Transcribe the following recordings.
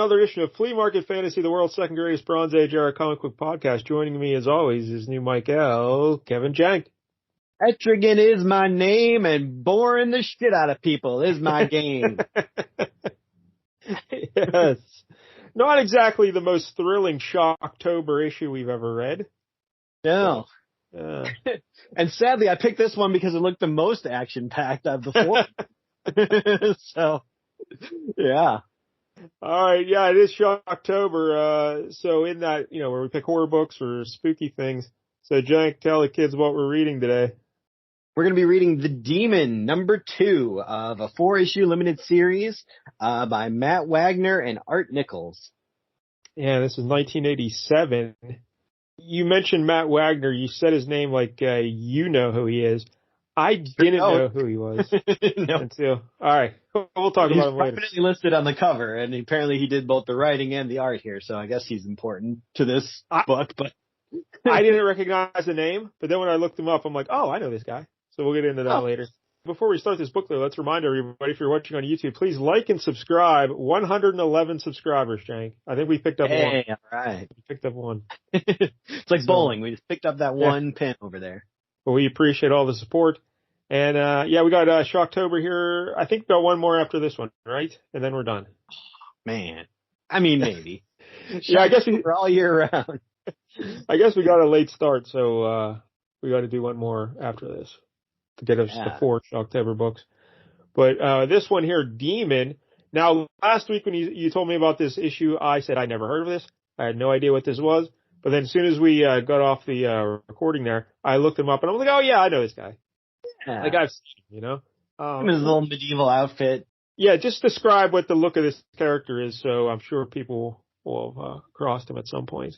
another issue of Flea Market Fantasy, the world's second greatest Bronze Age era comic book podcast. Joining me, as always, is new Michael, Kevin Jank. Etrigan is my name, and boring the shit out of people is my game. Yes. Not exactly the most thrilling Shocktober issue we've ever read. No. And sadly, I picked this one because it looked the most action-packed of the four. So, yeah. All right, yeah, it is Shocktober. So in that, where we pick horror books or spooky things. So, Jank, tell the kids what we're reading today. We're going to be reading The Demon, number 2 of a 4-issue limited series by Matt Wagner and Art Nichols. Yeah, this is 1987. You mentioned Matt Wagner. You said his name like you know who he is. I didn't know who he was. No. Until, all right, we'll talk about him later. He's prominently listed on the cover, and apparently he did both the writing and the art here, so I guess he's important to this book. But I didn't recognize the name, but then when I looked him up, I'm like, oh, I know this guy. So we'll get into that later. Before we start this book, though, let's remind everybody, if you're watching on YouTube, please like and subscribe. 111 subscribers, Jank. I think we picked up one. All right. We picked up one. It's like bowling. We just picked up that one pin over there. Well, we appreciate all the support. And, we got Shocktober here. I think we got one more after this one, right? And then we're done. Man. I mean, maybe. Yeah, I guess we're all year round. I guess we got a late start, so we got to do one more after this to get us to 4 Shocktober books. But this one here, Demon. Now, last week when you told me about this issue, I said I never heard of this. I had no idea what this was. But then as soon as we got off the recording there, I looked him up, and I was like, oh, yeah, I know this guy. Yeah. Like I've seen him, his little medieval outfit. Yeah, just describe what the look of this character is, so I'm sure people will have crossed him at some point.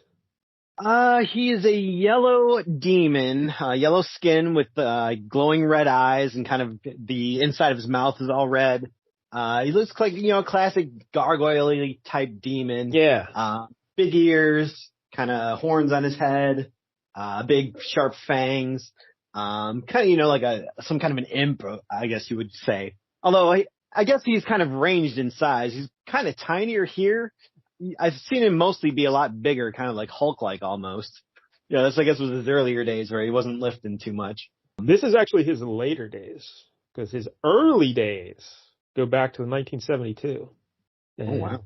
He is a yellow demon, yellow skin with glowing red eyes, and kind of the inside of his mouth is all red. He looks like, a classic gargoyle type demon. Yeah. Big ears, kind of horns on his head, big sharp fangs. Kind of, like some kind of an imp, I guess you would say. Although I guess he's kind of ranged in size. He's kind of tinier here. I've seen him mostly be a lot bigger, kind of like Hulk-like almost. Yeah, that's, I guess, was his earlier days where he wasn't lifting too much. This is actually his later days, because his early days go back to 1972. Oh, wow.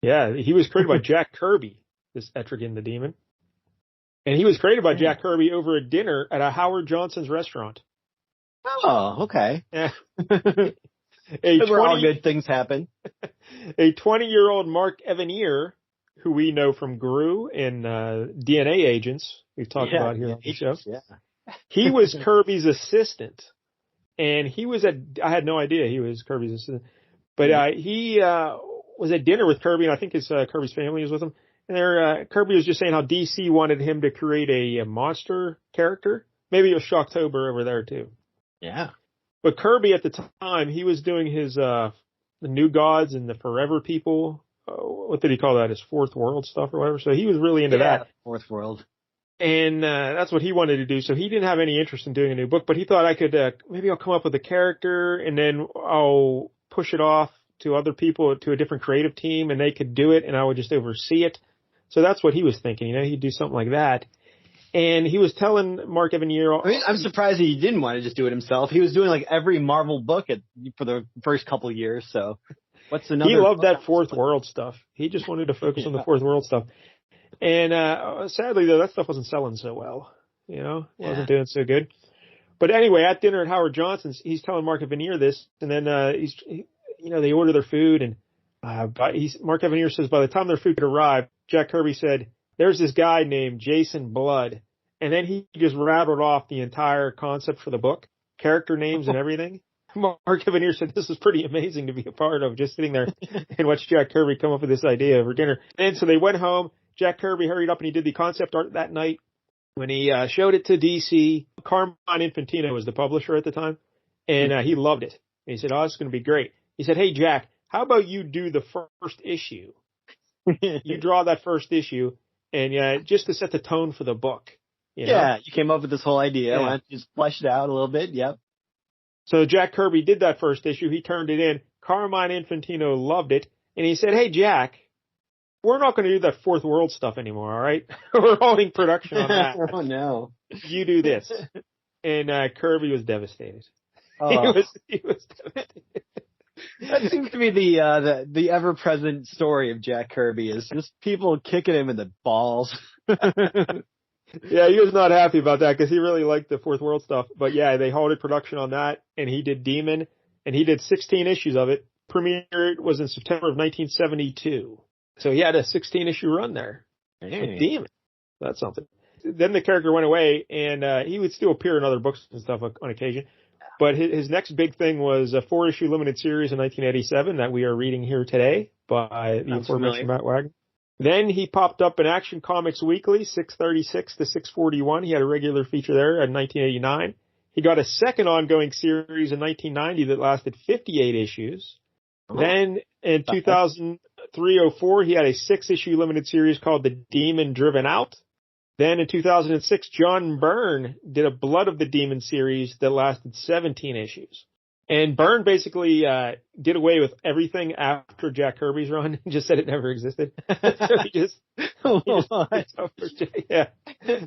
Yeah, he was created by Jack Kirby, this Etrigan the Demon. And he was created by Jack Kirby over a dinner at a Howard Johnson's restaurant. Oh, okay. Yeah. Where all good things happen. A 20-year-old Mark Evanier, who we know from Gru and DNA Agents, we've talked about here on the show. Yeah. He was Kirby's assistant. And he was I had no idea he was Kirby's assistant. But he was at dinner with Kirby, and I think Kirby's family was with him. And Kirby was just saying how DC wanted him to create a monster character. Maybe it was Shocktober over there, too. Yeah. But Kirby at the time, he was doing his the New Gods and the Forever People. What did he call that? His Fourth World stuff or whatever. So he was really into that. Fourth World. And that's what he wanted to do. So he didn't have any interest in doing a new book, but he thought I could maybe I'll come up with a character and then I'll push it off to other people, to a different creative team, and they could do it, and I would just oversee it. So that's what he was thinking. He'd do something like that. And he was telling Mark Evanier. I mean, I'm surprised he didn't want to just do it himself. He was doing like every Marvel book for the first couple of years. So what's another? He loved that Fourth World stuff. He just wanted to focus on the Fourth World stuff. And sadly, though, that stuff wasn't selling so well. Wasn't doing so good. But anyway, at dinner at Howard Johnson's, he's telling Mark Evanier this, and then they order their food, and Mark Evanier says by the time their food could arrive, Jack Kirby said, "There's this guy named Jason Blood." And then he just rattled off the entire concept for the book, character names and everything. Mark Evanier said this was pretty amazing to be a part of, just sitting there and watch Jack Kirby come up with this idea over dinner. And so they went home. Jack Kirby hurried up and he did the concept art that night. When he showed it to DC, Carmine Infantino was the publisher at the time, and he loved it. And he said, "Oh, this is going to be great." He said, "Hey, Jack, how about you do the first issue? You draw that first issue, and just to set the tone for the book." Yeah, you came up with this whole idea. Yeah. Why don't you just flesh it out a little bit? Yep. So Jack Kirby did that first issue. He turned it in. Carmine Infantino loved it. And he said, "Hey, Jack, we're not going to do that Fourth World stuff anymore, all right? We're holding production on that. Oh, no. You do this. And Kirby was devastated. Oh. He was devastated. That seems to be the ever-present story of Jack Kirby, is just people kicking him in the balls. Yeah, he was not happy about that because he really liked the Fourth World stuff. But yeah, they halted production on that, and he did Demon, and he did 16 issues of it. Premiere was in September of 1972. So he had a 16-issue run there. Hey. Demon. That's something. Then the character went away, and he would still appear in other books and stuff on occasion. But his next big thing was a 4-issue limited series in 1987 that we are reading here today by the aforementioned Matt Wagner. Then he popped up in Action Comics Weekly, 636 to 641. He had a regular feature there in 1989. He got a second ongoing series in 1990 that lasted 58 issues. Oh. Then in 2003-04, he had a 6-issue limited series called The Demon Driven Out. Then in 2006, John Byrne did a Blood of the Demon series that lasted 17 issues. And Byrne basically did away with everything after Jack Kirby's run and just said it never existed. So he just yeah,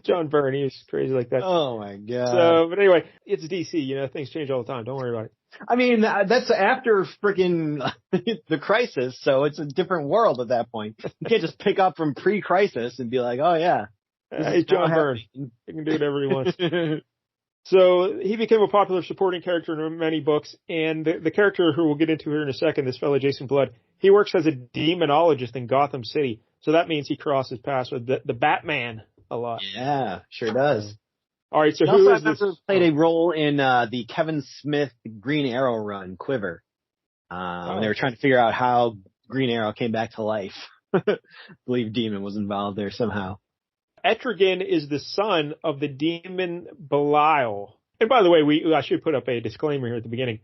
John Byrne, he was crazy like that. Oh my God. So, but anyway, it's DC, you know, things change all the time. Don't worry about it. I mean, that's after freaking the Crisis, so it's a different world at that point. You can't just pick up from pre-Crisis and be like, oh yeah. He's John Byrne. He can do whatever he wants. So he became a popular supporting character in many books, and the character who we'll get into here in a second, this fellow Jason Blood, he works as a demonologist in Gotham City. So that means he crosses paths with the Batman a lot. Yeah, sure does. All right, so he who also is this? Played a role in the Kevin Smith Green Arrow run, Quiver. They were trying to figure out how Green Arrow came back to life. I believe Demon was involved there somehow. Etrigan is the son of the demon Belial. And by the way, I should put up a disclaimer here at the beginning.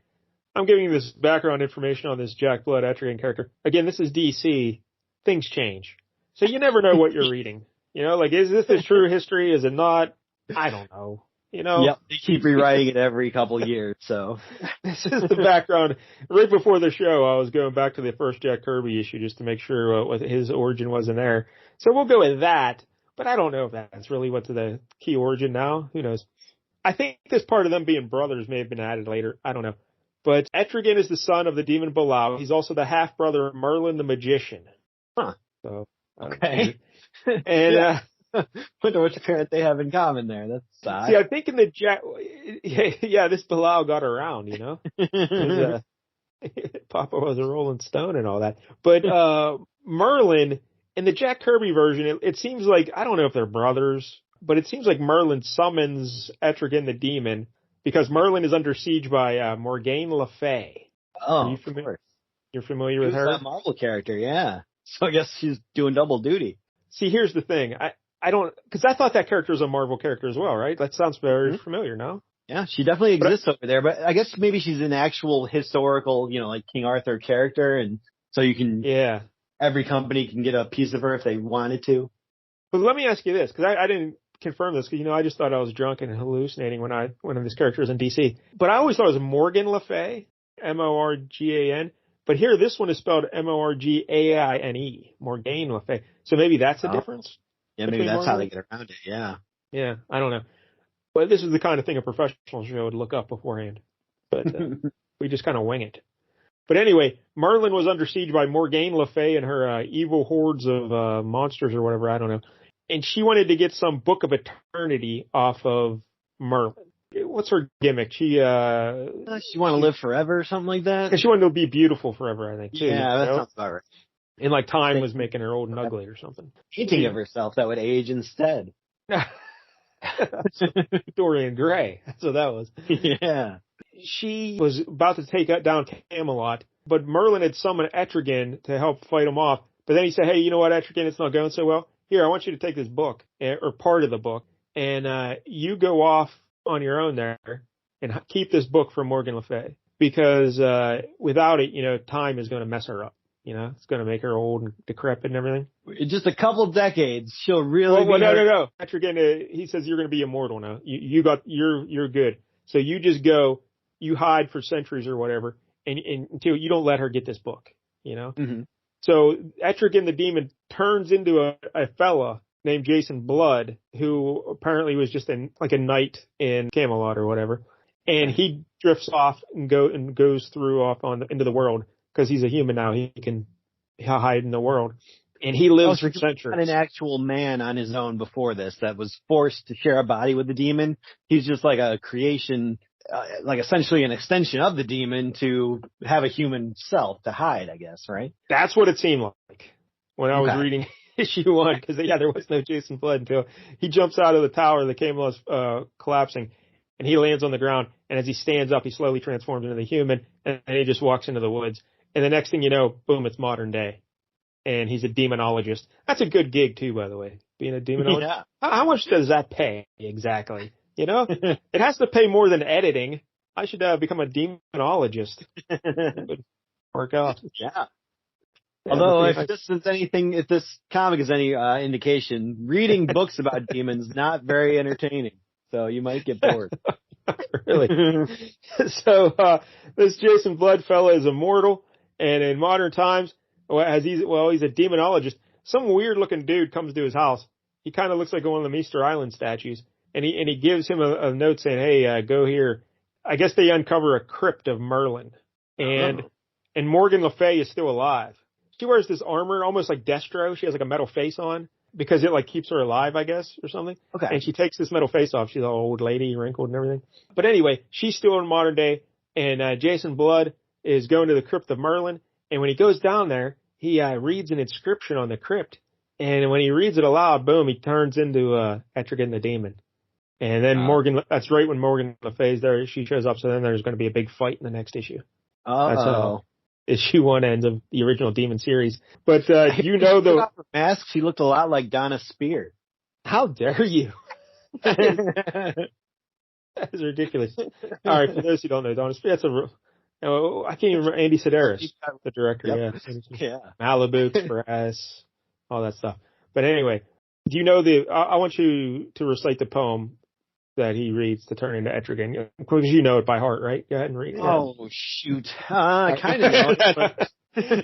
I'm giving you this background information on this Jack Blood Etrigan character. Again, this is DC. Things change. So you never know what you're reading. You know, like, is this the true history? Is it not? I don't know. You know? Yep, they keep rewriting it every couple of years, so. This is the background. Right before the show, I was going back to the first Jack Kirby issue just to make sure what his origin was in there. So we'll go with that. But I don't know if that's really what's the key origin now. Who knows? I think this part of them being brothers may have been added later. I don't know. But Etrigan is the son of the demon Belial. He's also the half-brother of Merlin the Magician. Huh. So, okay. And, wonder which parent they have in common there. That's odd. See, I think in the this Belial got around, you know? Papa was a Rolling Stone and all that. But, Merlin, in the Jack Kirby version, it seems like, I don't know if they're brothers, but it seems like Merlin summons Etrigan the Demon because Merlin is under siege by Morgane Le Fay. Oh, you familiar? You're familiar with her? That Marvel character, yeah. So I guess she's doing double duty. See, here's the thing. I don't, because I thought that character was a Marvel character as well, right? That sounds very familiar now. Yeah, she definitely exists over there, but I guess maybe she's an actual historical, you know, like King Arthur character, and so you can... Yeah. Every company can get a piece of her if they wanted to. But let me ask you this, because I didn't confirm this, because, you know, I just thought I was drunk and hallucinating when this character was in DC. But I always thought it was Morgan Le Fay, Morgan. But here, this one is spelled Morgaine, Morgane Le Fay. So maybe that's a difference? Yeah, maybe that's how they get around it, yeah. Yeah, I don't know. But this is the kind of thing a professional show would look up beforehand. But we just kind of wing it. But anyway, Merlin was under siege by Morgane Le Fay and her evil hordes of monsters or whatever, I don't know. And she wanted to get some Book of Eternity off of Merlin. What's her gimmick? She want to live forever or something like that? She wanted to be beautiful forever, I think, too. Yeah, that sounds about right. And like time was making her old and ugly or something. Painting of herself that would age instead. Dorian Gray. That's what that was. Yeah. She was about to take down Camelot, but Merlin had summoned Etrigan to help fight him off. But then he said, hey, you know what, Etrigan, it's not going so well. Here, I want you to take this book, or part of the book, and you go off on your own there and keep this book from Morgan Le Fay. Because without it, you know, time is going to mess her up. You know, it's going to make her old and decrepit and everything. In just a couple decades, she'll really No. Etrigan, he says you're going to be immortal now. You're good. So you just go, you hide for centuries or whatever, and until you don't let her get this book, you know? Mm-hmm. So Etrigan the Demon turns into a fella named Jason Blood, who apparently was just a knight in Camelot or whatever. And he drifts off and goes through off into the world because he's a human now. He can hide in the world. And he lives for centuries. Not an actual man on his own before this that was forced to share a body with the demon. He's just like a creation, like essentially an extension of the demon to have a human self to hide, I guess, right? That's what it seemed like when I was reading issue 1, because there was no Jason Blood until he jumps out of the tower, the Camelot's collapsing, and he lands on the ground, and as he stands up, he slowly transforms into the human, and he just walks into the woods. And the next thing you know, boom, it's modern day. And he's a demonologist. That's a good gig too, by the way, being a demonologist. Yeah. How much does that pay exactly? It has to pay more than editing. I should become a demonologist. It would work out. Yeah. Although if this comic is any indication, reading books about demons not very entertaining. So you might get bored. Really? So this Jason Blood fella is immortal, and in modern times, he's a demonologist. Some weird looking dude comes to his house. He kind of looks like one of the Easter Island statues, and he gives him a note saying, "Hey, go here." I guess they uncover a crypt of Merlin, and Morgan Le Fay is still alive. She wears this armor, almost like Destro. She has like a metal face on because it like keeps her alive, I guess, or something. Okay. And she takes this metal face off. She's an old lady, wrinkled and everything. But anyway, she's still in modern day, and Jason Blood is going to the crypt of Merlin. And when he goes down there, he reads an inscription on the crypt. And when he reads it aloud, boom, he turns into Etrigan the Demon. And then that's right when Morgan Le Fay's there, she shows up. So then there's going to be a big fight in the next issue. That's how issue 1 ends of the original Demon series. But the mask, she looked a lot like Donna Spear. How dare you? That is ridiculous. All right, for those who don't know, Donna Spear, I can't even remember. Andy Sedaris, the director. Yep. Yeah. Malibu Express, all that stuff. But anyway, do you know I want you to recite the poem that he reads to turn into Etrigan, because you know it by heart, right? Go ahead and read it. Oh, shoot. I kind of know it, but...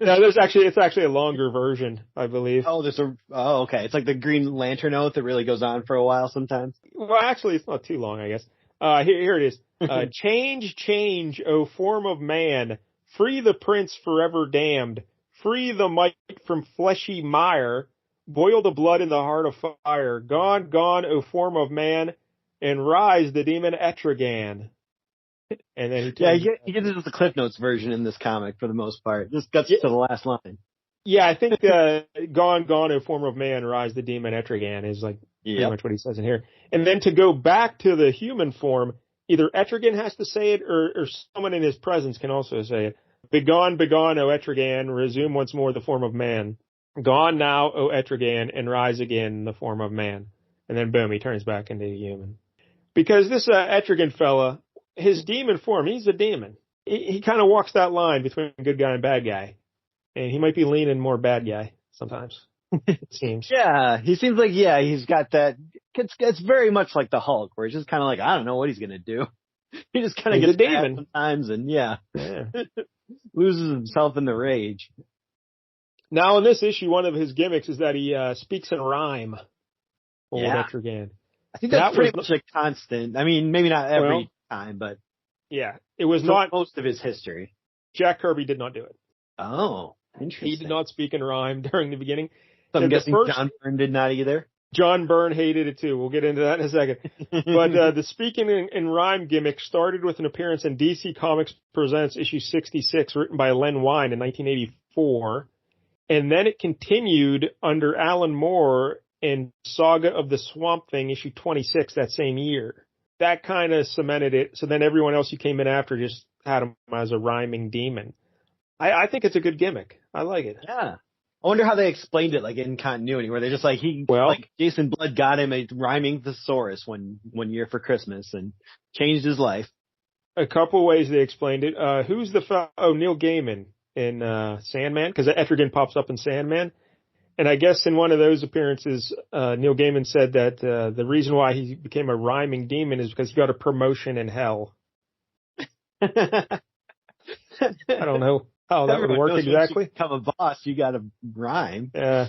No, it's actually a longer version, I believe. Okay. It's like the Green Lantern oath that really goes on for a while sometimes. Well, actually, it's not too long, I guess. Here it is. Change, change, O form of man, free the prince forever damned, free the might from fleshy mire, boil the blood in the heart of fire, gone, gone, O form of man, and rise the demon Etrigan. And then he gives us the Cliff Notes version in this comic for the most part. Just gets to the last line. Yeah, I think gone, gone, O form of man, rise the demon Etrigan is like pretty much what he says in here. And then to go back to the human form, either Etrigan has to say it or someone in his presence can also say it. Begone, begone, O Etrigan, resume once more the form of man. Gone now, O Etrigan, and rise again in the form of man. And then boom, he turns back into a human. Because this Etrigan fella, his demon form, he's a demon. He kind of walks that line between good guy and bad guy. And he might be leaning more bad guy sometimes, it seems. Yeah, he seems like, he's got that. It's very much like the Hulk, where he's just kind of like, I don't know what he's going to do. He just kind of gets a demon sometimes and loses himself in the rage. Now, in this issue, one of his gimmicks is that he speaks in rhyme. Old Etrigan. I think that's pretty much a constant. I mean, maybe not every time, but yeah, it was not most of his history. Jack Kirby did not do it. Oh, interesting. He did not speak in rhyme during the beginning. So I'm guessing John Byrne did not either. John Byrne hated it too. We'll get into that in a second. But the speaking in rhyme gimmick started with an appearance in DC Comics Presents issue 66, written by Len Wein in 1984. And then it continued under Alan Moore in Saga of the Swamp Thing, issue 26, that same year. That kind of cemented it. So then everyone else who came in after just had him as a rhyming demon. I think it's a good gimmick. I like it. Yeah. I wonder how they explained it, like in continuity, where they're just like, Jason Blood got him a rhyming thesaurus one year for Christmas and changed his life. A couple ways they explained it. Who's Neil Gaiman in Sandman, because Etrigan pops up in Sandman. And I guess in one of those appearances, Neil Gaiman said that the reason why he became a rhyming demon is because he got a promotion in hell. I don't know. how that would work exactly. To become a boss, you got to rhyme. Yeah,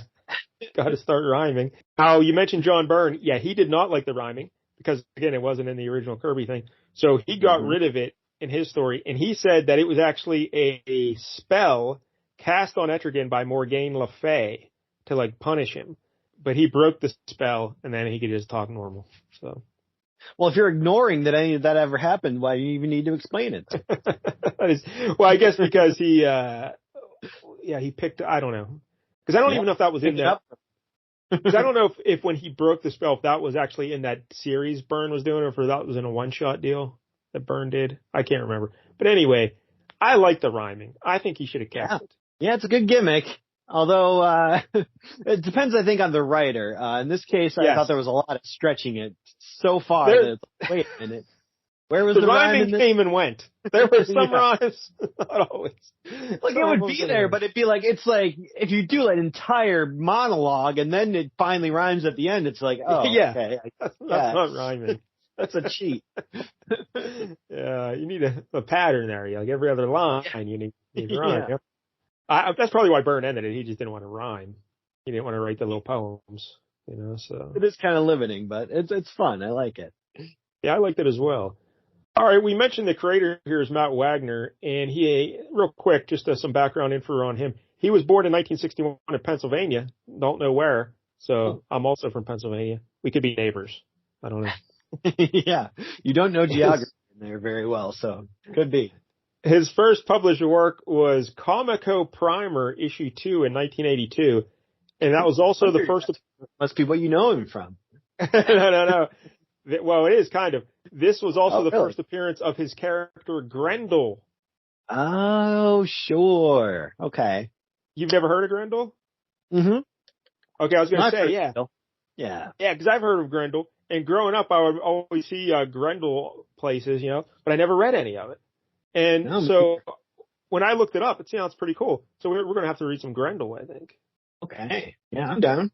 got to start rhyming. Now, you mentioned John Byrne. Yeah, he did not like the rhyming because, again, it wasn't in the original Kirby thing. So he got rid of it in his story, and he said that it was actually a spell cast on Etrigan by Morgane Le Fay to, like, punish him. But he broke the spell, and then he could just talk normal. So, well, if you're ignoring that any of that ever happened, why do you even need to explain it? Well, I guess because he picked, I don't know. Because I don't even know if that was in that. Because I don't know if when he broke the spell, if that was actually in that series Byrne was doing, or if that was in a one-shot deal that Byrne did. I can't remember. But anyway, I like the rhyming. I think he should have kept it. Yeah, it's a good gimmick. Although, it depends, I think, on the writer. In this case, I thought there was a lot of stretching it so far that it's like, wait a minute. Where was the rhyming came and went. There were some rhymes, not always. Like, it would be there, but it'd be like, it's like, if you do an entire monologue and then it finally rhymes at the end, it's like, oh, okay. That's not rhyming. That's a cheat. Yeah, you need a pattern there. Like every other line, you need to rhyme. Yeah. That's probably why Byrne ended it. He just didn't want to rhyme. He didn't want to write the little poems, so. It is kind of limiting, but it's fun. I like it. Yeah, I liked it as well. All right, we mentioned the creator here is Matt Wagner, and real quick, just some background info on him. He was born in 1961 in Pennsylvania. Don't know where, so I'm also from Pennsylvania. We could be neighbors. I don't know. Yeah, you don't know geography in there very well, so could be. His first published work was Comico Primer issue 2 in 1982, and that was also the first. Must be what you know him from. No. Well, it is kind of. This was also the first appearance of his character Grendel. Oh, sure. Okay. You've never heard of Grendel? Mm-hmm. Okay, I was going to say, yeah. Yeah. Yeah, because I've heard of Grendel, and growing up, I would always see Grendel places, but I never read any of it. And so when I looked it up, it sounds pretty cool. So we're going to have to read some Grendel, I think. Okay. Yeah, I'm down.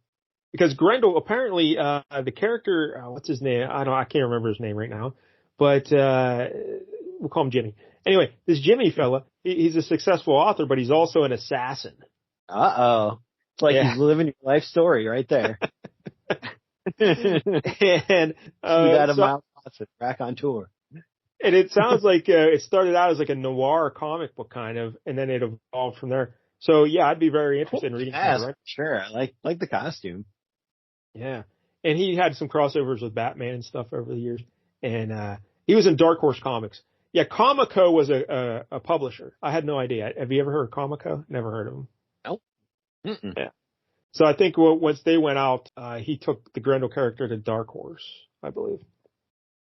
Because Grendel, apparently, the character, what's his name? I can't remember his name right now, but we'll call him Jimmy. Anyway, this Jimmy fella, he's a successful author, but he's also an assassin. Uh-oh. It's like he's living your life story right there. And back on tour. And it sounds like it started out as like a noir comic book kind of, and then it evolved from there. So yeah, I'd be very interested in reading that. Right? Sure, I like the costume. Yeah, and he had some crossovers with Batman and stuff over the years, and he was in Dark Horse Comics. Yeah, Comico was a publisher. I had no idea. Have you ever heard of Comico? Never heard of him. Nope. Mm-mm. Yeah. So I think once they went out, he took the Grendel character to Dark Horse, I believe.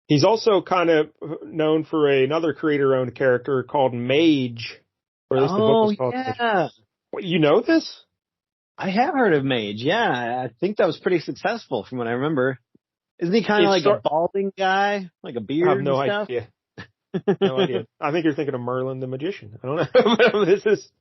He's also kind of known for another creator-owned character called Mage. Or at least the book was called Mage. What, you know this? I have heard of Mage, yeah. I think that was pretty successful from what I remember. Isn't he kind of like a balding guy? Like a beard and stuff? I have no idea. No idea. I think you're thinking of Merlin the Magician. I don't know. This is,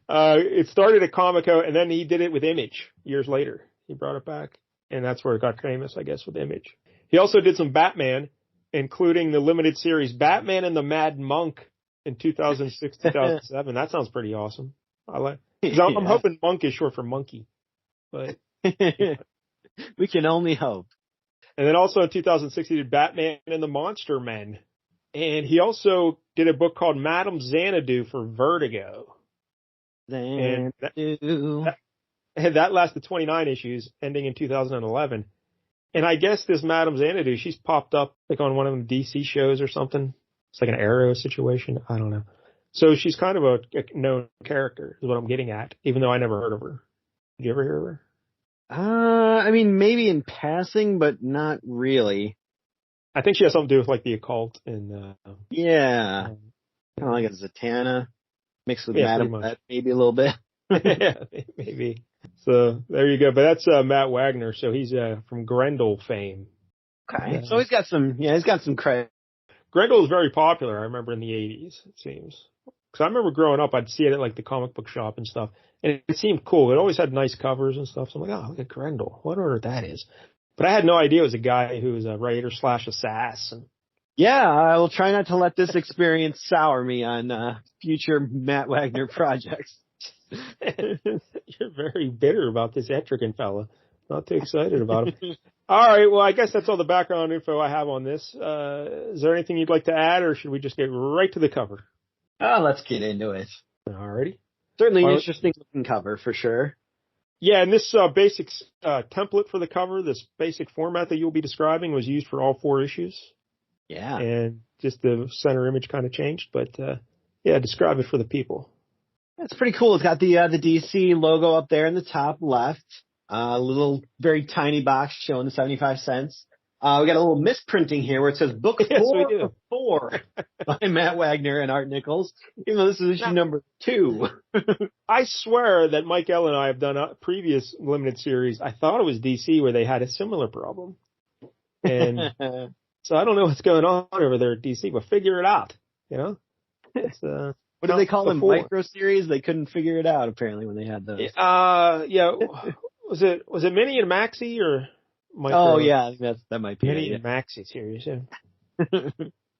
it started at Comico, and then he did it with Image years later. He brought it back, and that's where it got famous, I guess, with Image. He also did some Batman, including the limited series Batman and the Mad Monk in 2006, 2007. That sounds pretty awesome. I'm hoping Monk is short for monkey, but we can only hope. And then also in 2006, he did Batman and the Monster Men. And he also did a book called Madame Xanadu for Vertigo. And that lasted 29 issues, ending in 2011. And I guess this Madame Xanadu, she's popped up like on one of the DC shows or something. It's like an Arrow situation. I don't know. So she's kind of a known character is what I'm getting at, even though I never heard of her. Did you ever hear of her? I mean, maybe in passing, but not really. I think she has something to do with like the occult and yeah, kind of like a Zatanna mixed with Madame, maybe a little bit. Yeah, maybe. So there you go. But that's Matt Wagner. So he's from Grendel fame. Okay. So he's got some credit. Grendel is very popular. I remember in the 80s, it seems. Because I remember growing up, I'd see it at like the comic book shop and stuff, and it seemed cool. It always had nice covers and stuff. So I'm like, oh, look at Grendel. What order that is. But I had no idea it was a guy who was a writer / assassin. Yeah, I will try not to let this experience sour me on future Matt Wagner projects. You're very bitter about this Etrigan fella. Not too excited about him. All right, well, I guess that's all the background info I have on this. Is there anything you'd like to add, or should we just get right to the cover? Oh, let's get into it. All righty. Certainly an interesting looking cover for sure. Yeah, and this basic template for the cover, this basic format that you'll be describing was used for all 4 issues. Yeah. And just the center image kind of changed, but yeah, describe it for the people. It's pretty cool. It's got the DC logo up there in the top left. A little very tiny box showing the 75 cents. We got a little misprinting here where it says book 4 of 4 by Matt Wagner and Art Nichols, even though this is issue number 2. I swear that Mike L and I have done a previous limited series. I thought it was DC where they had a similar problem. And so I don't know what's going on over there at DC, but figure it out, you know? It's, what do they call them? Micro series? They couldn't figure it out apparently when they had those. Yeah. Was it Mini and Maxi or Micro? Oh yeah, I think that might be Mini and Maxi series. Yeah.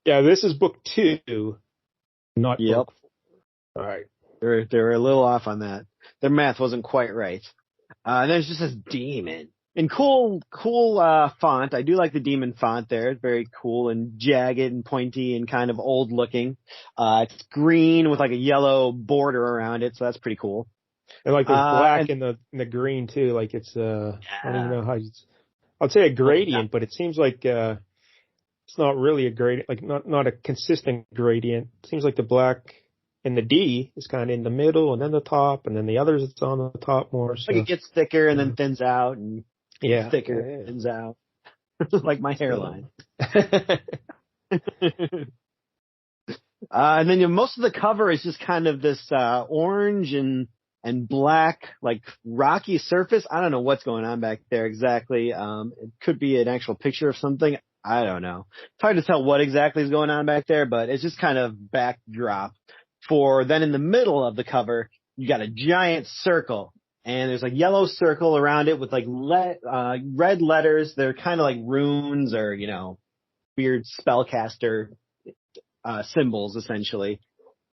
Yeah, this is book 2, not book 4. All right. They were a little off on that. Their math wasn't quite right. And then it just says demon. And cool font. I do like the demon font there. It's very cool and jagged and pointy and kind of old looking. It's green with like a yellow border around it, so that's pretty cool. And like the black and the green too. Like it's I don't even know how I'd say a gradient, but it seems like it's not really a gradient, like not a consistent gradient. It seems like the black and the D is kind of in the middle and then the top, and then the others it's on the top more. So. Like it gets thicker and then thins out and thicker and thins out. Like my hairline. And then most of the cover is just kind of this orange and black, like rocky surface. I don't know what's going on back there exactly. It could be an actual picture of something. I don't know. It's hard to tell what exactly is going on back there, but it's just kind of backdrop for then in the middle of the cover, you got a giant circle and there's a yellow circle around it with like red letters. They're kind of like runes or, weird spellcaster symbols essentially.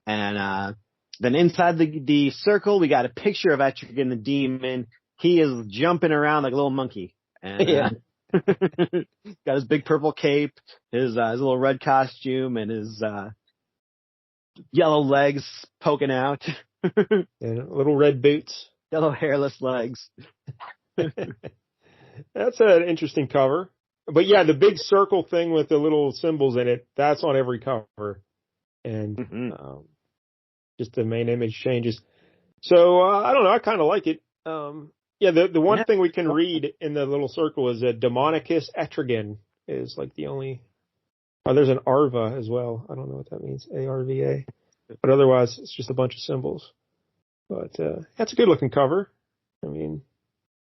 And then inside the circle, we got a picture of Etrigan the Demon. He is jumping around like a little monkey. And, got his big purple cape, his little red costume, and his yellow legs poking out. And little red boots. Yellow hairless legs. That's an interesting cover. But yeah, the big circle thing with the little symbols in it, that's on every cover. And just the main image changes. So, I don't know, I kind of like it. Yeah, the one thing we can read in the little circle is that Demonicus Etrigan is like the only... Oh, there's an Arva as well. I don't know what that means, A-R-V-A. But otherwise, it's just a bunch of symbols. But that's a good-looking cover. I mean...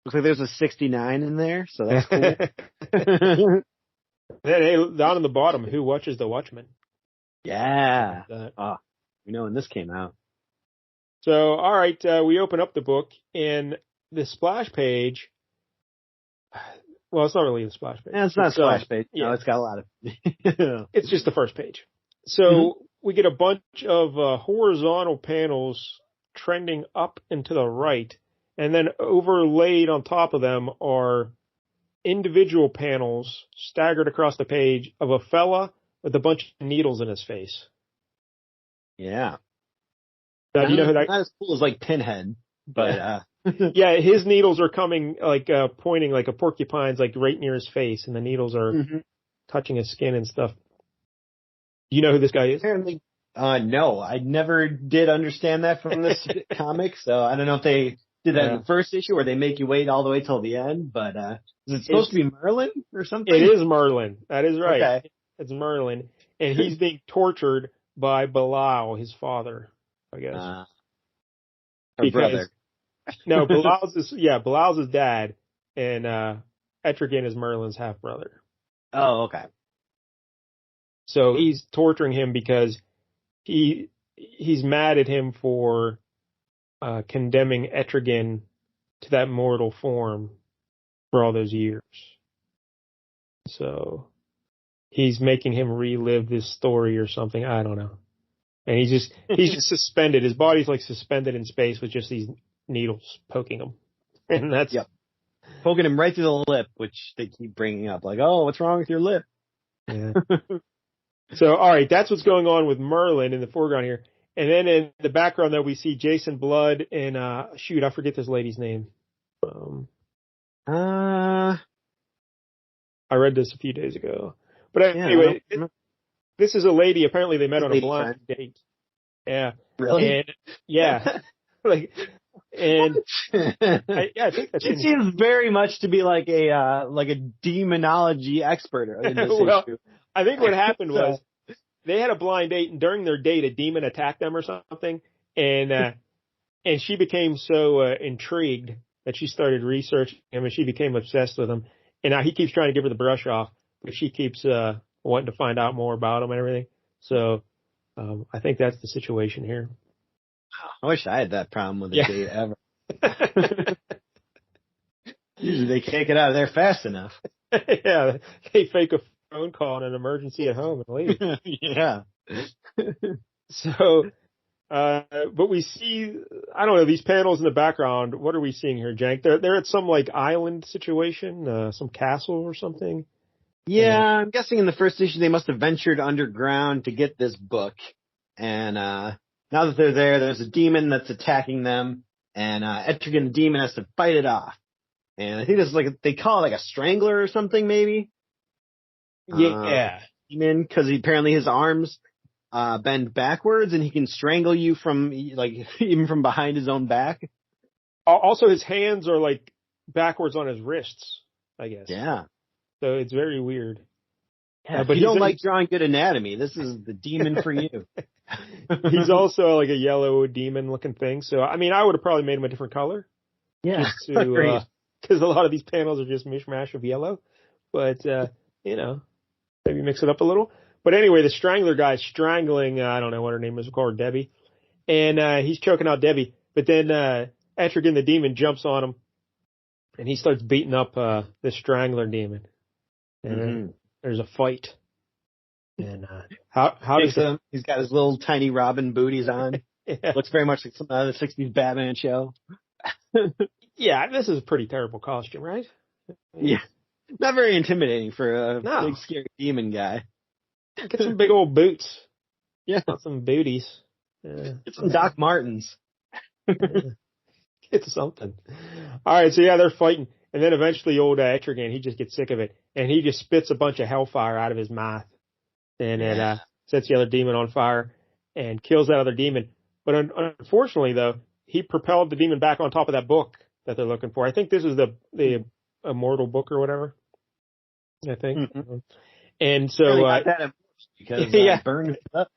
Looks like there's a 69 in there, so that's cool. Hey, down on the bottom, who watches the Watchmen? Yeah. We know when this came out. So, all right, we open up the book, and the splash page... Well, it's not really the splash page. Yeah, it's not a splash page. No, it's got a lot of... It's just the first page. So we get a bunch of horizontal panels trending up and to the right, and then overlaid on top of them are individual panels staggered across the page of a fella with a bunch of needles in his face. Yeah. Now, do you know who that? Not as cool as like Pinhead, but yeah, his needles are coming like pointing like a porcupine's like right near his face, and the needles are touching his skin and stuff. Do you know who this guy is? Apparently, no, I never did understand that from this comic, so I don't know if they did that in the first issue or they make you wait all the way till the end, but is it supposed to be Merlin or something? It is Merlin. That is right. Okay. It's Merlin. And he's being tortured by Belial, his father, I guess. Her brother. No, Belial's his dad, and Etrigan is Merlin's half-brother. Oh, okay. So he's torturing him because he's mad at him for condemning Etrigan to that mortal form for all those years. So he's making him relive this story or something. I don't know. And he's just suspended. His body's like suspended in space with just these needles poking him. And that's, Yep. Poking him right through the lip, which they keep bringing up. Like, oh, what's wrong with your lip? yeah. So, all right, that's what's going on with Merlin in the foreground here. And then in the background, though, we see Jason Blood and, I forget this lady's name. I read this a few days ago. But anyway, this is a lady. Apparently, they met on a blind date. Yeah. Really? And, yeah. I think that's She seems very much to be like a demonology expert in this issue. I think what happened was they had a blind date, and during their date, a demon attacked them or something, and she became so intrigued that she started researching him, and she became obsessed with him. And now he keeps trying to give her the brush off, but she keeps wanting to find out more about him and everything. So I think that's the situation here. I wish I had that problem with a date ever. Usually they can't get out of there fast enough. Yeah, they fake a phone call and an emergency at home and leave. Yeah. So, but we see, I don't know, these panels in the background. What are we seeing here, Jank? They're at some like island situation, some castle or something. Yeah, I'm guessing in the first issue they must have ventured underground to get this book, and now that they're there, there's a demon that's attacking them, and Etrigan the Demon has to fight it off. And I think this is like, they call it like a strangler or something, maybe? Yeah. Demon, because apparently his arms bend backwards, and he can strangle you from, like, even from behind his own back. Also, his hands are like backwards on his wrists, I guess. Yeah. So it's very weird. Yeah, but if you don't like drawing good anatomy, this is the demon for you. He's also like a yellow demon looking thing. So, I mean, I would have probably made him a different color. Yeah. Because a lot of these panels are just mishmash of yellow. But, maybe mix it up a little. But anyway, the strangler guy's strangling, I don't know what her name is, we'll call her Debbie. And he's choking out Debbie. But then Etrigan the Demon jumps on him. And he starts beating up the strangler demon. And there's a fight. And how does he's got his little tiny Robin booties on. Yeah. Looks very much like some the 60s Batman show. Yeah, this is a pretty terrible costume, right? Yeah. Not very intimidating for a big scary demon guy. Get some big old boots. Yeah. Some booties. Get some Doc Martens. Get something. All right, so yeah, they're fighting. And then eventually old Etrigan, he just gets sick of it. And he just spits a bunch of hellfire out of his mouth. And it sets the other demon on fire and kills that other demon. But unfortunately, though, he propelled the demon back on top of that book that they're looking for. I think this is the immortal book or whatever. I think. Mm-hmm. And so because burned it up.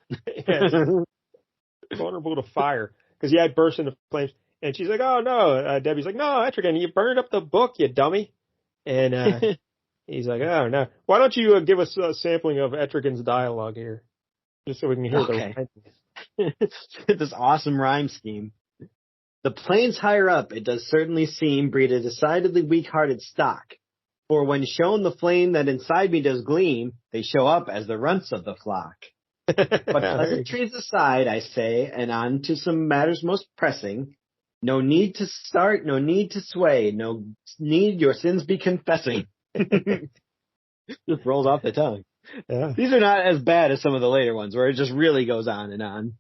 Vulnerable to fire because it burst into flames. And she's like, "Oh no!" Debbie's like, "No, Etrigan, you burned up the book, you dummy." And he's like, "Oh no! Why don't you give us a sampling of Etrigan's dialogue here, just so we can hear the rhyme." This awesome rhyme scheme. The planes higher up, it does certainly seem, breed a decidedly weak-hearted stock. For when shown the flame that inside me does gleam, they show up as the runts of the flock. But pleasantries aside, I say, and on to some matters most pressing. No need to start, no need to sway, no need your sins be confessing. Just rolls off the tongue. Yeah. These are not as bad as some of the later ones where it just really goes on and on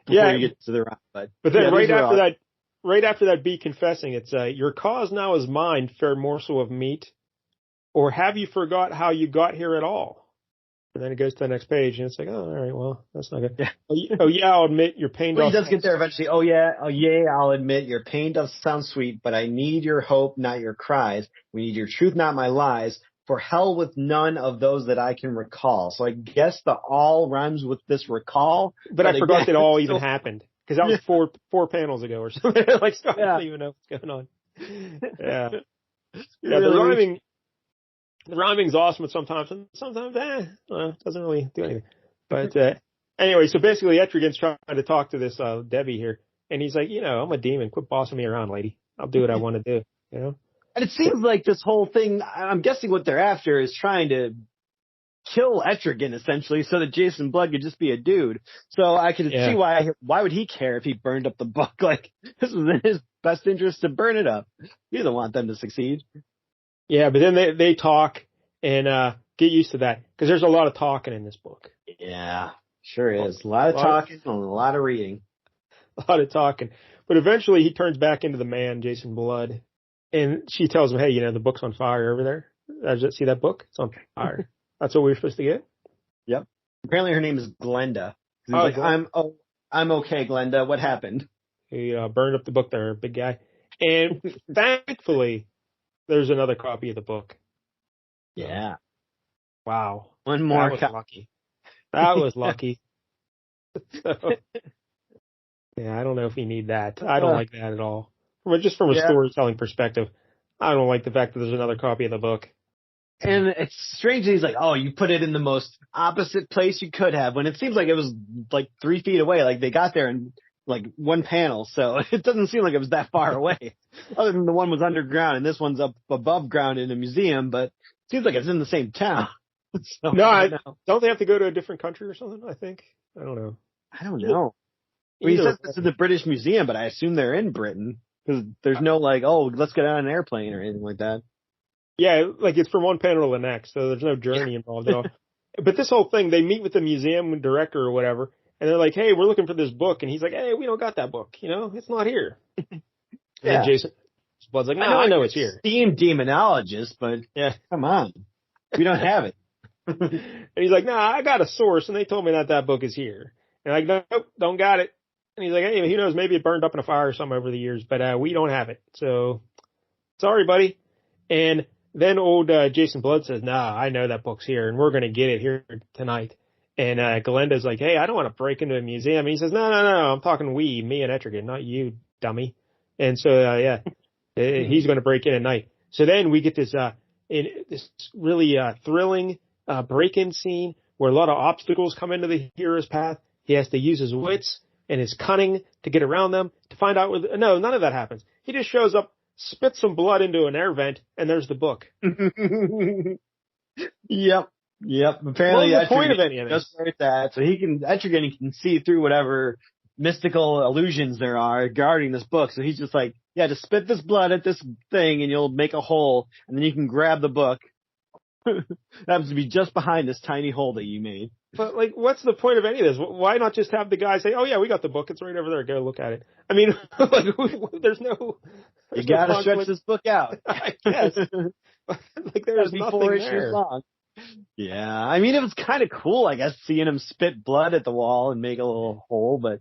before you get to the rhyme. But then right after that be confessing, it's your cause now is mine, fair morsel of meat. Or have you forgot how you got here at all? And then it goes to the next page, and it's like, oh, all right, well, that's not good. Yeah. Oh, yeah, I'll admit your pain does. He does get there eventually. Oh, yeah, I'll admit your pain does sound sweet, but I need your hope, not your cries. We need your truth, not my lies. For hell with none of those that I can recall. So I guess the all rhymes with this recall. But I forgot that all even happened. Because that was four panels ago or something. Like, so I don't even know what's going on. Yeah. Yeah, the rhyming's awesome sometimes, and sometimes, it doesn't really do anything. But anyway, so basically Etrigan's trying to talk to this Debbie here, and he's like, I'm a demon. Quit bossing me around, lady. I'll do what I want to do, And it seems like this whole thing, I'm guessing what they're after is trying to kill Etrigan essentially so that Jason Blood could just be a dude. So I could see why would he care if he burned up the book? Like, this was in his best interest to burn it up. He doesn't want them to succeed. Yeah, but then they talk and get used to that because there's a lot of talking in this book. Yeah, sure is. A lot of talking and a lot of reading. A lot of talking. But eventually he turns back into the man, Jason Blood. And she tells him, hey, the book's on fire over there. See that book? It's on fire. That's what we were supposed to get? Yep. Apparently her name is Glenda. He's like, I'm okay, Glenda. What happened? He burned up the book there, big guy. And thankfully, there's another copy of the book. Yeah. Wow. One more. That was lucky. That was lucky. So, yeah, I don't know if you need that. I don't like that at all. Just from a storytelling perspective, I don't like the fact that there's another copy of the book. And it's strange that he's like, oh, you put it in the most opposite place you could have, when it seems like it was like 3 feet away. Like they got there in like one panel, so it doesn't seem like it was that far away. Other than the one was underground and this one's up above ground in a museum, but it seems like it's in the same town. So, don't they have to go to a different country or something? I think. I don't know. Well, he says this is the British Museum, but I assume they're in Britain because there's no like, oh, let's get on an airplane or anything like that. Yeah, like it's from one panel to the next, so there's no journey involved at all. But this whole thing, they meet with the museum director or whatever, and they're like, hey, we're looking for this book. And he's like, hey, we don't got that book. It's not here. And Jason Blood's like, no, I know it's here. Esteemed demonologist, but come on. We don't have it. And he's like, nah, I got a source, and they told me that book is here. And I'm like, nope, don't got it. And he's like, hey, who knows, maybe it burned up in a fire or something over the years, but we don't have it. So, sorry, buddy. And then old Jason Blood says, nah, I know that book's here, and we're going to get it here tonight. And Glenda's like, hey, I don't want to break into a museum. And he says, no, I'm talking me and Etrigan, not you, dummy. And so, he's going to break in at night. So then we get this really thrilling break-in scene where a lot of obstacles come into the hero's path. He has to use his wits and his cunning to get around them to find out no, none of that happens. He just shows up, spits some blood into an air vent, and there's the book. Yep. Apparently, what's the point of any of this? Just like that, so Etrigan can see through whatever mystical illusions there are guarding this book. So he's just like, just spit this blood at this thing, and you'll make a hole, and then you can grab the book. That happens to be just behind this tiny hole that you made. But, like, what's the point of any of this? Why not just have the guy say, oh, yeah, we got the book. It's right over there. Go look at it. I mean, like, there's no... You got to stretch this book out. I guess. Like, there's nothing there. Long. Yeah, I mean, it was kind of cool, I guess, seeing him spit blood at the wall and make a little hole, but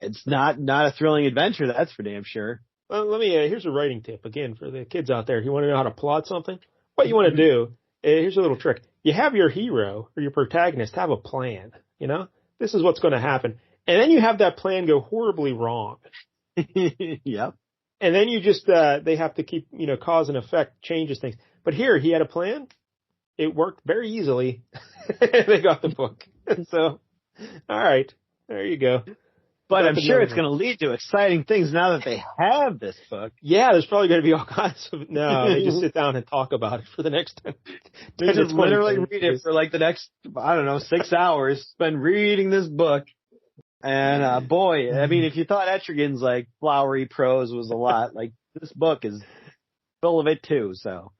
it's not a thrilling adventure, that's for damn sure. Well, let me, here's a writing tip, again, for the kids out there. If you want to know how to plot something, what you want to do, here's a little trick. You have your hero or your protagonist have a plan, This is what's going to happen. And then you have that plan go horribly wrong. Yep. And then you just, they have to keep, cause and effect changes things. But here, he had a plan. It worked very easily. They got the book. So, all right. There you go. But I'm sure it's going to lead to exciting things now that they have this book. Yeah, there's probably going to be all kinds of... No, they just sit down and talk about it for the next 10 They just literally read it for like the next, 6 hours. Spend reading this book. And boy, I mean, if you thought Etrigan's like flowery prose was a lot, like this book is full of it too. So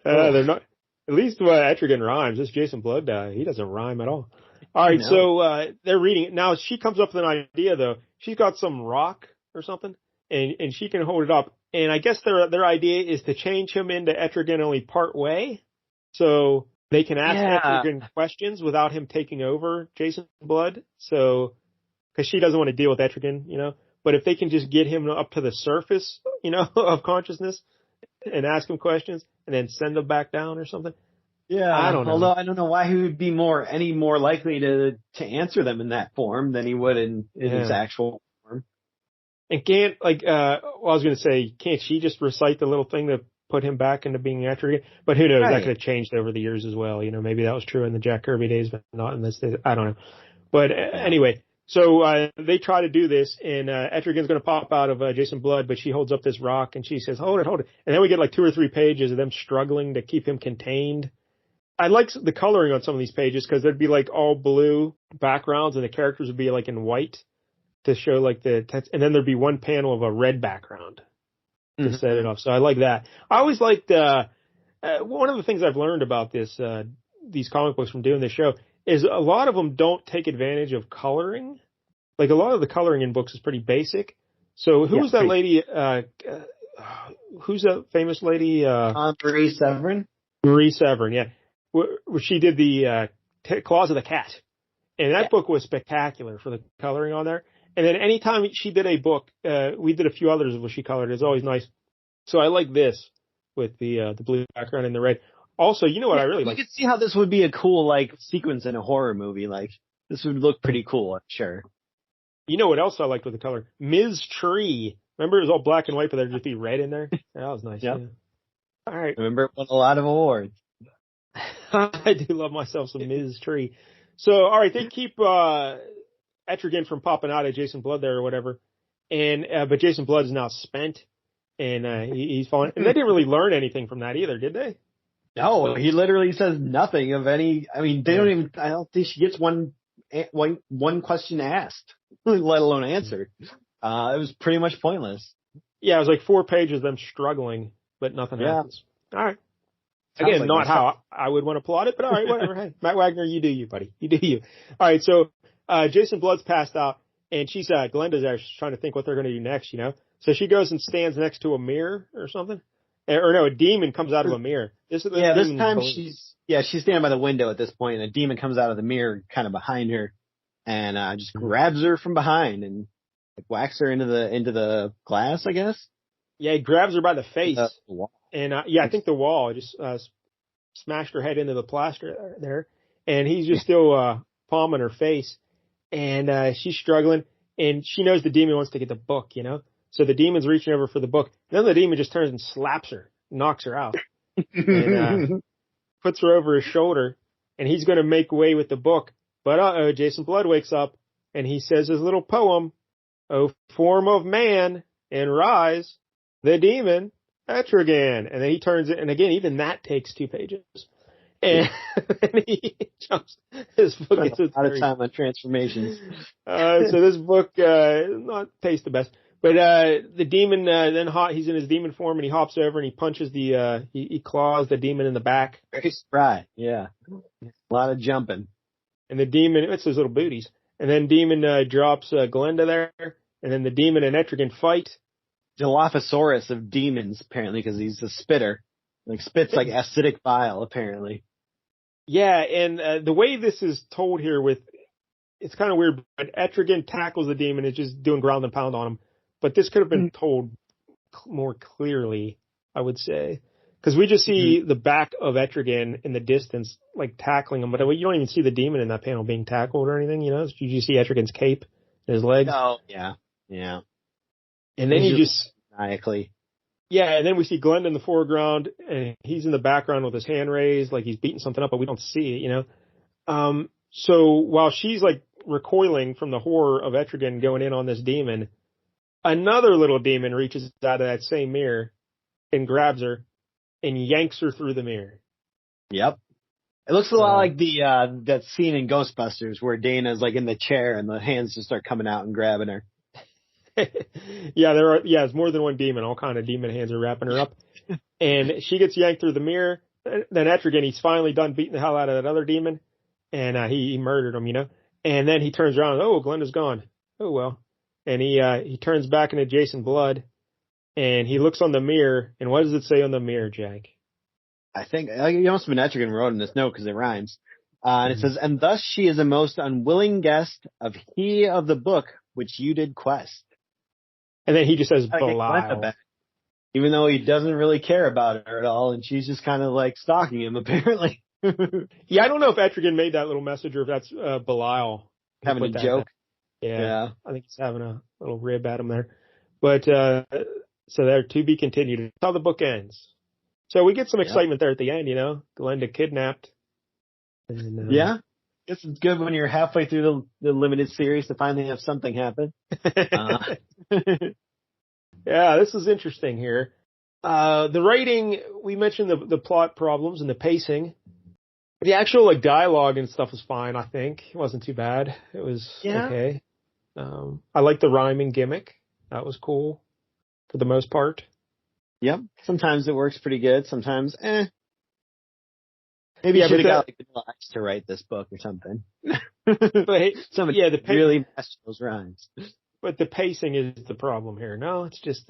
they're not. At least Etrigan rhymes. This Jason Blood, he doesn't rhyme at all. All right, so they're reading it now. She comes up with an idea though. She's got some rock or something, and she can hold it up. And I guess their idea is to change him into Etrigan only part way, so they can ask Etrigan questions without him taking over Jason Blood. So. Because she doesn't want to deal with Etrigan, But if they can just get him up to the surface, of consciousness and ask him questions and then send him back down or something. Yeah. I don't know. Although I don't know why he would be any more likely to answer them in that form than he would in his actual form. And can't, I was going to say, can't she just recite the little thing to put him back into being Etrigan? But who knows? Right. That could have changed over the years as well. Maybe that was true in the Jack Kirby days, but not in this days. I don't know. But anyway. So they try to do this, and Etrigan's going to pop out of Jason Blood, but she holds up this rock, and she says, hold it. And then we get like 2 or 3 pages of them struggling to keep him contained. I like the coloring on some of these pages because there'd be like all blue backgrounds and the characters would be like in white to show like the text, and then there'd be one panel of a red background to set it off. So I like that. I always liked one of the things I've learned about these comic books from doing this show is a lot of them don't take advantage of coloring. Like a lot of the coloring in books is pretty basic. So who's that lady? Who's that famous lady? Marie Severin. Marie Severin, yeah. Where she did the Claws of the Cat. And that book was spectacular for the coloring on there. And then anytime she did a book, we did a few others where she colored. It's always nice. So I like this with the blue background and the red. Also, you know what I really like? You could see how this would be a cool like sequence in a horror movie. Like this would look pretty cool, I'm sure. You know what else I liked with the color? Ms. Tree. Remember it was all black and white, but there'd just be red in there? That was nice. Yep. Yeah. All right. Remember it won a lot of awards. I do love myself some Ms. Tree. So, all right, they keep Etrigan from popping out of Jason Blood there or whatever. And but Jason Blood is now spent, and he's fallen. And they didn't really learn anything from that either, did they? No, he literally says nothing of any. I mean, they don't even. I don't think she gets one question asked, let alone answered. It was pretty much pointless. Yeah, it was like 4 pages of them struggling, but nothing happens. All right. Again, like not how I would want to plot it, but all right, whatever. Hey, Matt Wagner, you do you, buddy. You do you. All right, so Jason Blood's passed out, and she's Glenda's there. She's trying to think what they're going to do next, you know. So she goes and stands next to a mirror or something. Or no, a demon comes out of a mirror. This time she's standing by the window at this point, and a demon comes out of the mirror kind of behind her, and just grabs her from behind and like, whacks her into the glass, I guess. Yeah, he grabs her by the face. And I think the wall just smashed her head into the plaster there. And he's just still palming her face. And she's struggling. And she knows the demon wants to get the book, you know? So the demon's reaching over for the book. Then the demon just turns and slaps her, knocks her out. And puts her over his shoulder. And he's going to make away with the book. But Jason Blood wakes up. And he says his little poem, "O form of man, and rise, the demon, Etrigan." And then he turns it, and again, even that takes 2 pages. And, and he jumps. This book gets a lot of time on transformations. So this book not tastes the best, but the demon he's in his demon form, and he hops over and he punches he claws the demon in the back. Very spry, yeah. A lot of jumping. And the demon, it's his little booties. And then demon drops Glenda there, and then the demon and Etrigan fight. Dilophosaurus of demons, apparently, because he's a spitter. Like, spits like acidic bile, apparently. Yeah, and the way this is told here it's kind of weird, but Etrigan tackles the demon, is just doing ground and pound on him. But this could have been told more clearly, I would say. Because we just see the back of Etrigan in the distance, like, tackling him. But you don't even see the demon in that panel being tackled or anything, you know? You just see Etrigan's cape and his legs. Oh, yeah. Yeah. And then you just... maniacally. Yeah, and then we see Glenn in the foreground, and he's in the background with his hand raised, like he's beating something up, but we don't see it, you know? So while she's, like, recoiling from the horror of Etrigan going in on this demon, another little demon reaches out of that same mirror and grabs her and yanks her through the mirror. Yep. It looks a lot like that scene in Ghostbusters where Dana's, like, in the chair and the hands just start coming out and grabbing her. It's more than one demon. All kind of demon hands are wrapping her up. And she gets yanked through the mirror. Then Etrigan, he's finally done beating the hell out of that other demon. And he murdered him, you know. And then he turns around. Oh, Glenda's gone. Oh, well. And he turns back into Jason Blood. And he looks on the mirror. And what does it say on the mirror, Jack? I think it must have been Etrigan wrote in this note because it rhymes. And it says, "And thus she is a most unwilling guest of he of the book which you did quest." And then he just says Belial. Even though he doesn't really care about her at all, and she's just kind of like stalking him, apparently. Yeah, I don't know if Etrigan made that little message or if that's Belial. Having a joke. Yeah, I think he's having a little rib at him there. But, so they're to be continued. That's how the book ends. So we get some excitement there at the end, you know? Glenda kidnapped. And, yeah. Guess it's good when you're halfway through the limited series to finally have something happen. Yeah, this is interesting here. The writing, we mentioned the plot problems and the pacing. The actual like dialogue and stuff was fine. I think it wasn't too bad. It was okay. I like the rhyming gimmick. That was cool for the most part. Yep. Sometimes it works pretty good. Sometimes, Maybe you should have got like Vanilla Ice to write this book or something. But somebody really mastered those rhymes. But the pacing is the problem here. No, it's just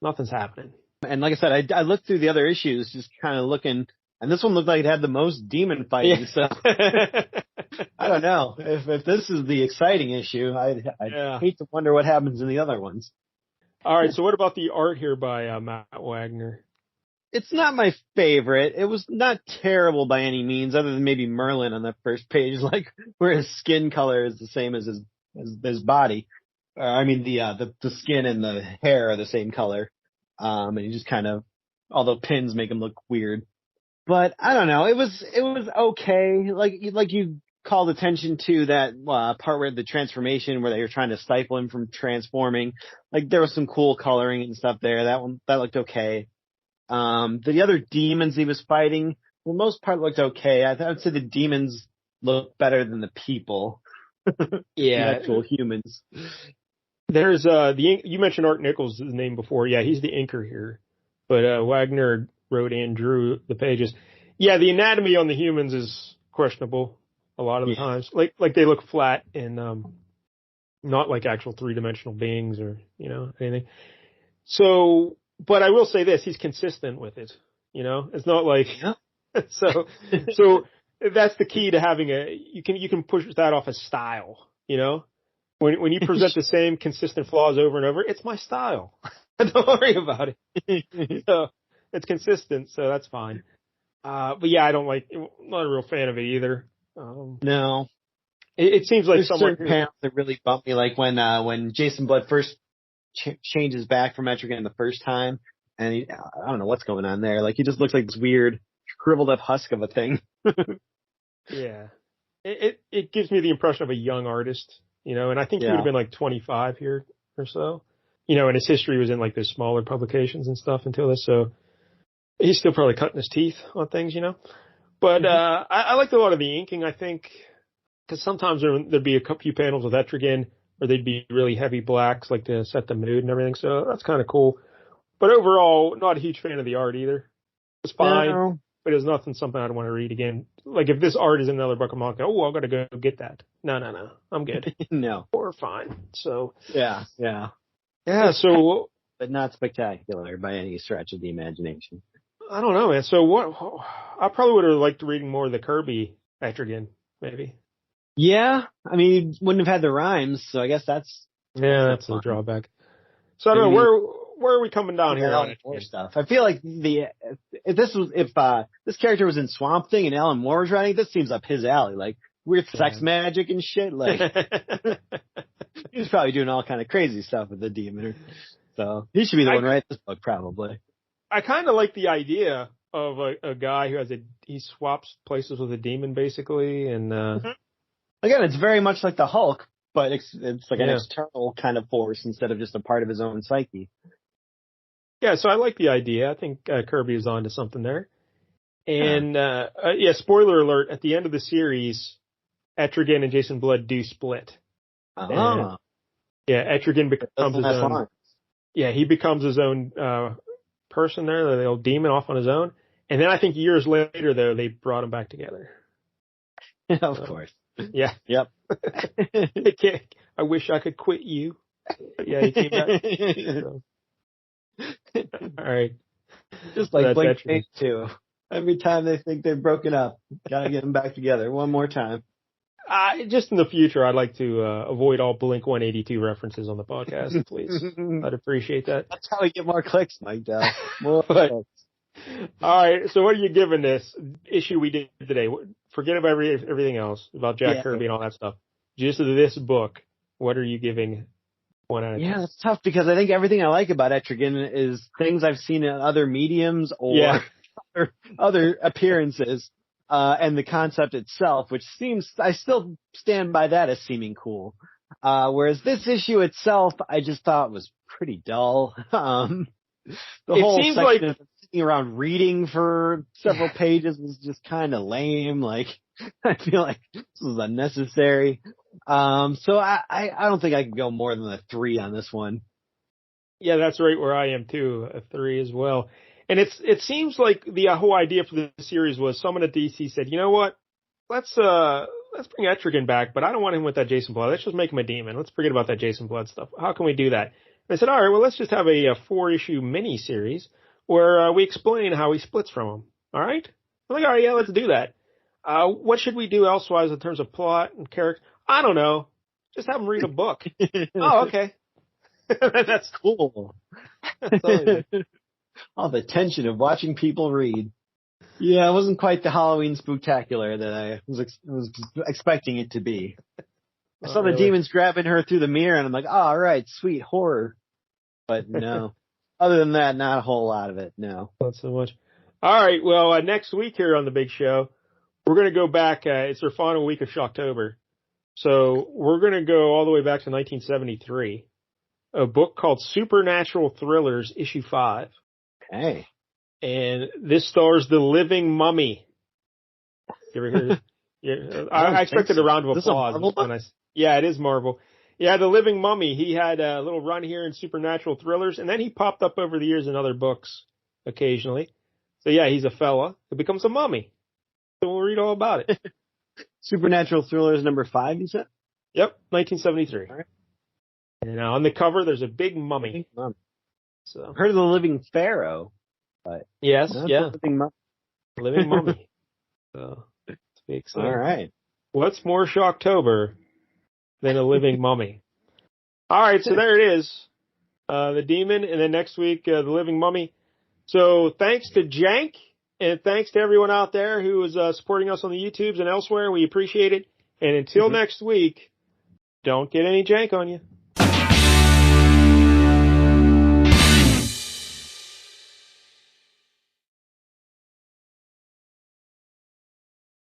nothing's happening. And like I said, I looked through the other issues, just kind of looking, and this one looked like it had the most demon fighting. Yeah. So I don't know if this is the exciting issue. I'd hate to wonder what happens in the other ones. All right. So what about the art here by Matt Wagner? It's not my favorite. It was not terrible by any means, other than maybe Merlin on the first page, like where his skin color is the same as his body. I mean, the skin and the hair are the same color. And he just kind of, all the pins make him look weird. But I don't know. It was okay. Like you called attention to that part where the transformation, where they were trying to stifle him from transforming. Like there was some cool coloring and stuff there. That looked okay. The other demons he was fighting, for the most part, looked okay. I would say the demons look better than the people. Yeah, the actual humans. There's you mentioned Art Nichols' name before. Yeah, he's the inker here, but Wagner wrote and drew the pages. Yeah, the anatomy on the humans is questionable a lot of the times. Like they look flat and not like actual 3-dimensional beings or anything. So. But I will say this, he's consistent with it. It's not like, so that's the key to having you can push that off as style, when you present the same consistent flaws over and over, it's my style. Don't worry about it. So it's consistent. So that's fine. But yeah, I'm not a real fan of it either. No, it seems like certain panels that really bumped me, like when Jason Blood first changes back from Etrigan the first time, and I don't know what's going on there. Like he just looks like this weird shriveled up husk of a thing. Yeah, it gives me the impression of a young artist, and I think he would have been like 25 here or so, and his history was in like those smaller publications and stuff until this, so he's still probably cutting his teeth on things, But I liked a lot of the inking, I think, because sometimes there'd be a few panels with Etrigan, or they'd be really heavy blacks, like to set the mood and everything. So that's kind of cool. But overall, not a huge fan of the art either. It's fine, but it's something I'd want to read again. Like if this art is in another book, I'm like, I've got to go get that. No, I'm good. No, or fine. So yeah. So, but not spectacular by any stretch of the imagination. I don't know, man. So I probably would have liked reading more of the Kirby Etrigan, maybe. Yeah, I mean, you wouldn't have had the rhymes, so I guess that's a drawback. So I don't know, where are we coming down here on more stuff? I feel like if this character was in Swamp Thing and Alan Moore was writing, this seems up his alley, like weird sex magic and shit. Like he's probably doing all kind of crazy stuff with the demon, so he should be the one writing this book, probably. I kind of like the idea of a guy who he swaps places with a demon, basically, and. Again, it's very much like the Hulk, but it's like an external kind of force instead of just a part of his own psyche. Yeah, so I like the idea. I think Kirby is onto something there. And, spoiler alert, at the end of the series, Etrigan and Jason Blood do split. Oh. Etrigan becomes his own. Yeah, he becomes his own person there, the old demon off on his own. And then I think years later, though, they brought him back together. Of course. Yeah. Yep. I wish I could quit you. But yeah, he came back. So. All right. Just like Blink 2. Every time they think they've broken up, gotta get them back together one more time. Just in the future, I'd like to avoid all Blink 182 references on the podcast, please. I'd appreciate that. That's how we get more clicks, Mike. More clicks. All right, so what are you giving this issue we did today? Forget about everything else about Jack Kirby and all that stuff. Just this book, what are you giving 1 out of 10? Yeah, it's tough because I think everything I like about Etrigan is things I've seen in other mediums or other appearances, and the concept itself, which I still stand by that as seeming cool. Whereas this issue itself, I just thought was pretty dull. The whole section of sticking around reading for several pages was just kind of lame. Like, I feel like this was unnecessary. So I don't think I can go more than a 3 on this one. Yeah, that's right where I am too, a 3 as well. And it seems like the whole idea for the series was someone at DC said, you know what, let's bring Etrigan back, but I don't want him with that Jason Blood. Let's just make him a demon. Let's forget about that Jason Blood stuff. How can we do that? And I said, all right, well, let's just have a 4-issue mini series where we explain how he splits from him. All right? I'm like, all right, yeah, let's do that. What should we do elsewise in terms of plot and character? I don't know. Just have him read a book. Oh, okay. That's cool. That's all. All the tension of watching people read. Yeah, it wasn't quite the Halloween spooktacular that I was expecting it to be. I saw the demons grabbing her through the mirror, and I'm like, oh, all right, sweet horror. But no. Other than that, not a whole lot of it, no. Not so much. All right, well, next week here on the big show, we're going to go back. It's our final week of Shocktober. So we're going to go all the way back to 1973. A book called Supernatural Thrillers, Issue 5. Okay. And this stars the living mummy. You ever heard? Yeah, I expected a round of applause. Yeah, it is Marvel. Yeah, the living mummy. He had a little run here in Supernatural Thrillers, and then he popped up over the years in other books occasionally. So yeah, he's a fella who becomes a mummy. So we'll read all about it. Supernatural Thrillers number 5, you said? Yep, 1973. All right. And on the cover, there's a big mummy. So I've heard of the Living Pharaoh, but yes, yeah, living mummy. So it's exciting. All right. What's more Shocktober than a living mummy? All right, so there it is, the demon, and then next week the living mummy. So thanks to Jank, and thanks to everyone out there who is supporting us on the YouTubes and elsewhere. We appreciate it. And until next week, don't get any jank on you.